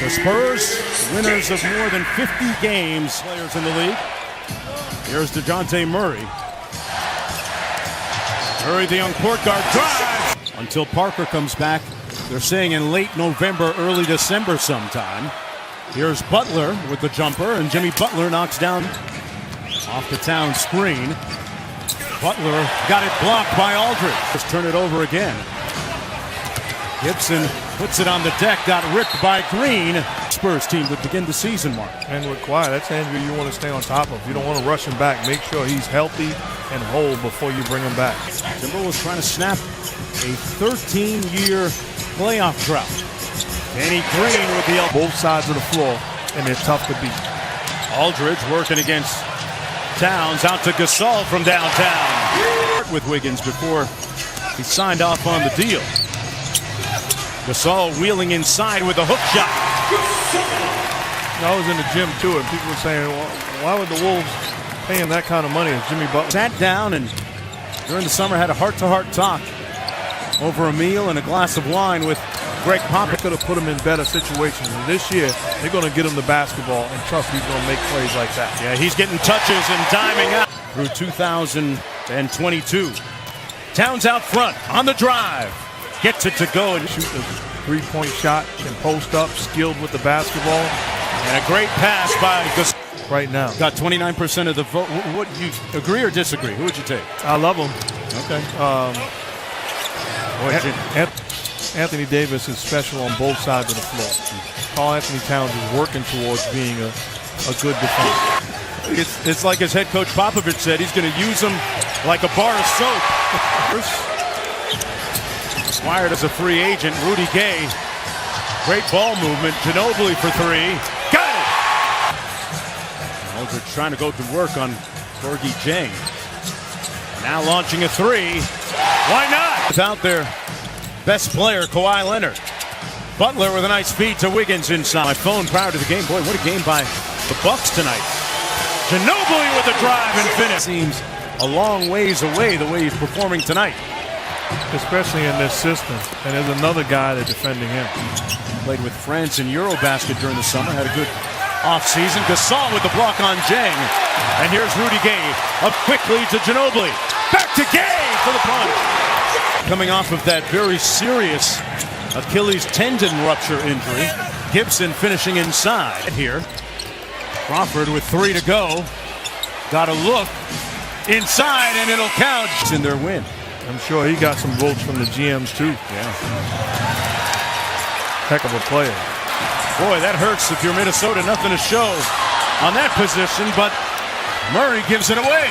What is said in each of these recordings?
The Spurs, winners of more than 50 games, players in the league. Here's DeJounte Murray. Murray, the young court guard, drives until Parker comes back. They're saying in late November, early December sometime. Here's Butler with the jumper, and Jimmy Butler knocks down off the Town screen. Butler got it blocked by Aldridge. Just turn it over again. Gibson puts it on the deck, got ripped by Green. Spurs team would begin the season, Mark. And with Kawhi, that's an injury you want to stay on top of. You don't want to rush him back. Make sure he's healthy and whole before you bring him back. Timberwolves trying to snap a 13-year playoff drought. Danny Green with the elbow. Both sides of the floor, and they're tough to beat. Aldridge working against Towns, out to Gasol from downtown. With Wiggins before he signed off on the deal. Gasol wheeling inside with a hook shot. I was in the gym too, and people were saying, well, why would the Wolves pay him that kind of money as Jimmy Butler? Sat down and during the summer had a heart-to-heart talk over a meal and a glass of wine with Greg Popovich. Could have put him in better situations. And this year, they're going to get him the basketball, and trust me, he's going to make plays like that. Yeah, he's getting touches and diming out through 2022. Towns out front on the drive. Gets it to go and shoot a three-point shot, can post up, skilled with the basketball. And a great pass by Gasol. Right now. Got 29% of the vote. What, you agree or disagree? Who would you take? I love him. Okay. Anthony Davis is special on both sides of the floor. Karl Anthony Towns is working towards being a good defender. It's like his head coach Popovich said, he's going to use him like a bar of soap. Acquired as a free agent, Rudy Gay. Great ball movement. Ginobili for three. Got it! Aldridge trying to go to work on Gorgie Jang. Now launching a three. Why not? Without their best player, Kawhi Leonard. Butler with a nice feed to Wiggins inside. My phone prior to the game. Boy, what a game by the Bucks tonight. Ginobili with a drive and finish. Seems a long ways away the way he's performing tonight. Especially in this system. And there's another guy that's defending him. Played with France in Eurobasket during the summer. Had a good offseason. Gasol with the block on Jang. And here's Rudy Gay. Up quickly to Ginobili. Back to Gay for the punch. Coming off of that very serious Achilles tendon rupture injury. Gibson finishing inside here. Crawford with 3 to go. Got a look inside and it'll count. It's in their win. I'm sure he got some votes from the GMs too. Yeah. Heck of a player. Boy, that hurts if you're Minnesota. Nothing to show on that position, but Murray gives it away.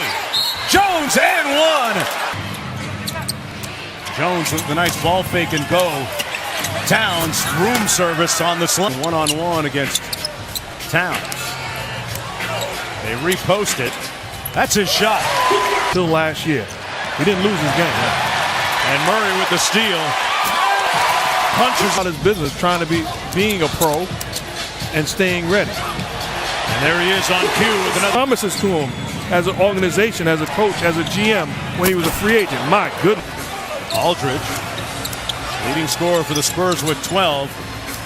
Jones and one. Jones with the nice ball fake and go. Towns, room service on the slam. One-on-one against Towns. They repost it. That's his shot. Till last year. He didn't lose his game. And Murray with the steal. Punches out his business, trying to being a pro and staying ready. And there he is on cue with another. Promises to him as an organization, as a coach, as a GM when he was a free agent. My goodness. Aldridge, leading scorer for the Spurs with 12.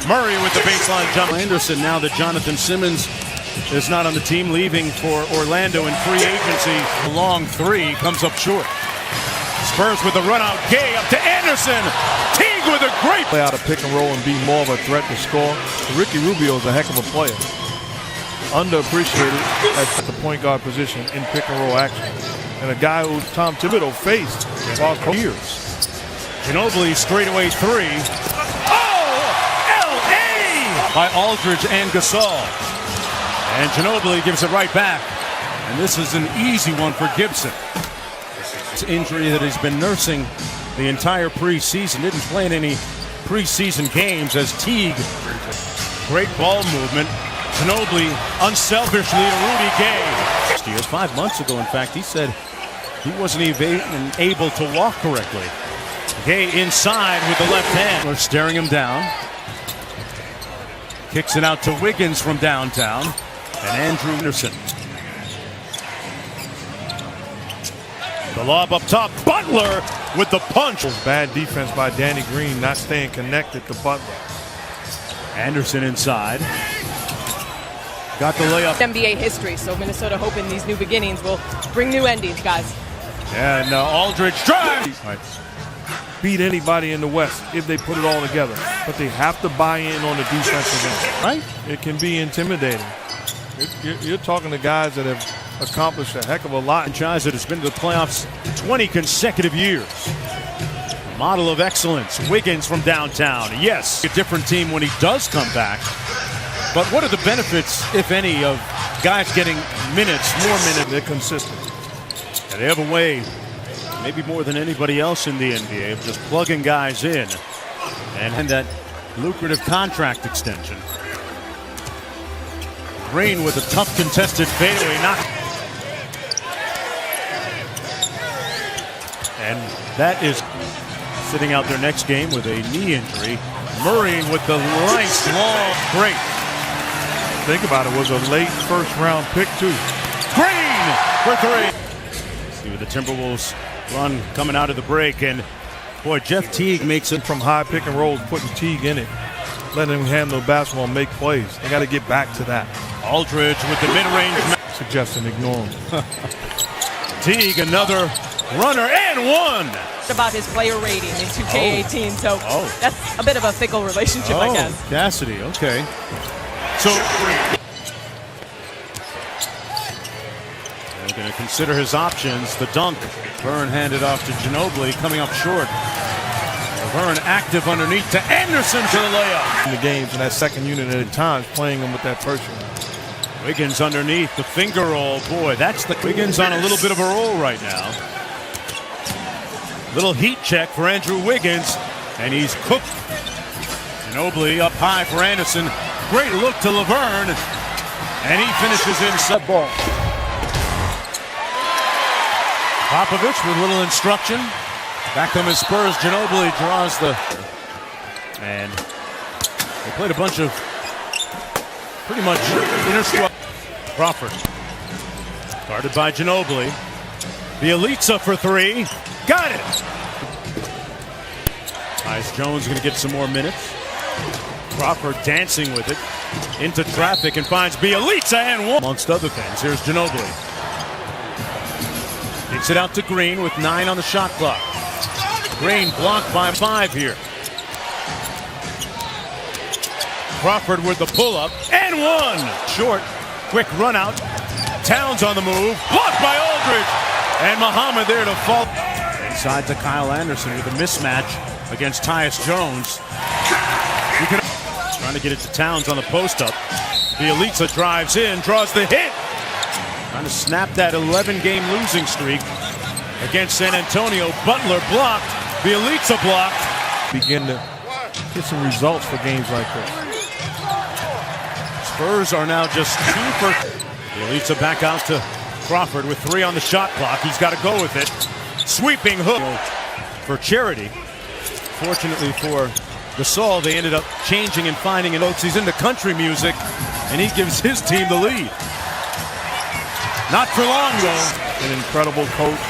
Murray with the baseline jump. Anderson, now that Jonathan Simmons is not on the team, leaving for Orlando in free agency. A long three comes up short. Spurs with the run out. Gay up to Anderson. Teague with a great play out of pick and roll and be more of a threat to score. Ricky Rubio is a heck of a player. Underappreciated at the point guard position in pick and roll action. And a guy who Tom Thibodeau faced for years. Ginobili straightaway three. Oh! L.A. by Aldridge and Gasol. And Ginobili gives it right back. And this is an easy one for Gibson. It's an injury that he's been nursing the entire preseason. Didn't play in any preseason games as Teague. Great ball movement. Ginobili unselfishly to Rudy Gay. 5 months ago, in fact, he said he wasn't even able to walk correctly. Gay inside with the left hand. We're staring him down. Kicks it out to Wiggins from downtown. And Andrew Anderson. The lob up top. Butler with the punch. Bad defense by Danny Green, not staying connected to Butler. Anderson inside. Got the layup. NBA history, so Minnesota hoping these new beginnings will bring new endings, guys. And Aldridge drives. Right. Beat anybody in the West if they put it all together. But they have to buy in on the defensive end. Right? It can be intimidating. You're talking to guys that have accomplished a heck of a lot. Franchise that has been to the playoffs 20 consecutive years. Model of excellence. Wiggins from downtown. Yes, a different team when he does come back. But what are the benefits, if any, of guys getting minutes, more minutes? They're consistent. And they have a way, maybe more than anybody else in the NBA, of just plugging guys in and that lucrative contract extension. Green with a tough contested fadeaway knock. And that is sitting out their next game with a knee injury. Murray with the nice long break. Think about it, was a late first-round pick, too. Green for three. See what the Timberwolves run coming out of the break. And, boy, Jeff Teague makes it from high pick and rolls, putting Teague in it, letting him handle the basketball and make plays. They got to get back to that. Aldridge with the mid-range. Suggesting ignore him. Teague, another runner, and one. About his player rating in 2K18, so that's a bit of a fickle relationship, I guess. Cassidy, okay. So they're going to consider his options. The dunk. Byrne handed off to Ginobili, coming up short. Byrne active underneath to Anderson for the layup. In the games in that second unit at times, playing them with that pressure. Wiggins underneath, the finger roll. Boy, that's the Wiggins on a little bit of a roll right now. Little heat check for Andrew Wiggins, and he's cooked. Ginobili up high for Anderson. Great look to Laverne, and he finishes inside ball. Popovich with a little instruction. Back on his Spurs. Ginobili draws the, and they played a bunch of pretty much inner. Crawford guarded by Ginobili. Bielitsa for three. Got it. Tyus Jones going to get some more minutes. Crawford dancing with it into traffic and finds Bielitsa and one. Amongst other things, here's Ginobili. Gets it out to Green with 9 on the shot clock. Green blocked by 5 here. Crawford with the pull-up and one. Short, quick run out. Towns on the move, blocked by Aldridge. And Muhammad there to fall. Inside to Kyle Anderson with a mismatch against Tyus Jones. Trying to get it to Towns on the post-up. Bielitsa drives in, draws the hit. Trying to snap that 11-game losing streak against San Antonio. Butler blocked. Bielitsa blocked. Begin to get some results for games like this. Spurs are now just 2 for. Bielitsa back out to Crawford with 3 on the shot clock. He's got to go with it. Sweeping hook for Charity. Fortunately for Gasol, they ended up changing and finding an oats. He's into country music, and he gives his team the lead. Not for long, though. An incredible coach.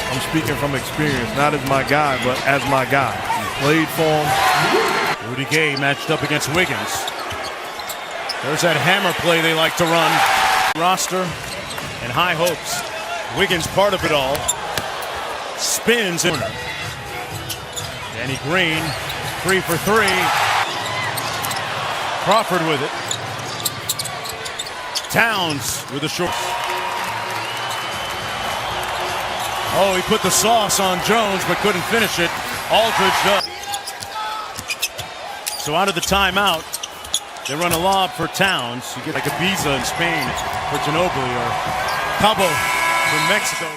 I'm speaking from experience, not as my guy, but as my guy. Played for him. Rudy Gay matched up against Wiggins. There's that hammer play they like to run. Roster and high hopes. Wiggins part of it all. Spins in. Danny Green, 3 for 3. Crawford with it. Towns with a short. Oh, he put the sauce on Jones, but couldn't finish it. Aldridge does. So out of the timeout, they run a lob for Towns. You get like Ibiza in Spain for Ginobili or Cabo from Mexico.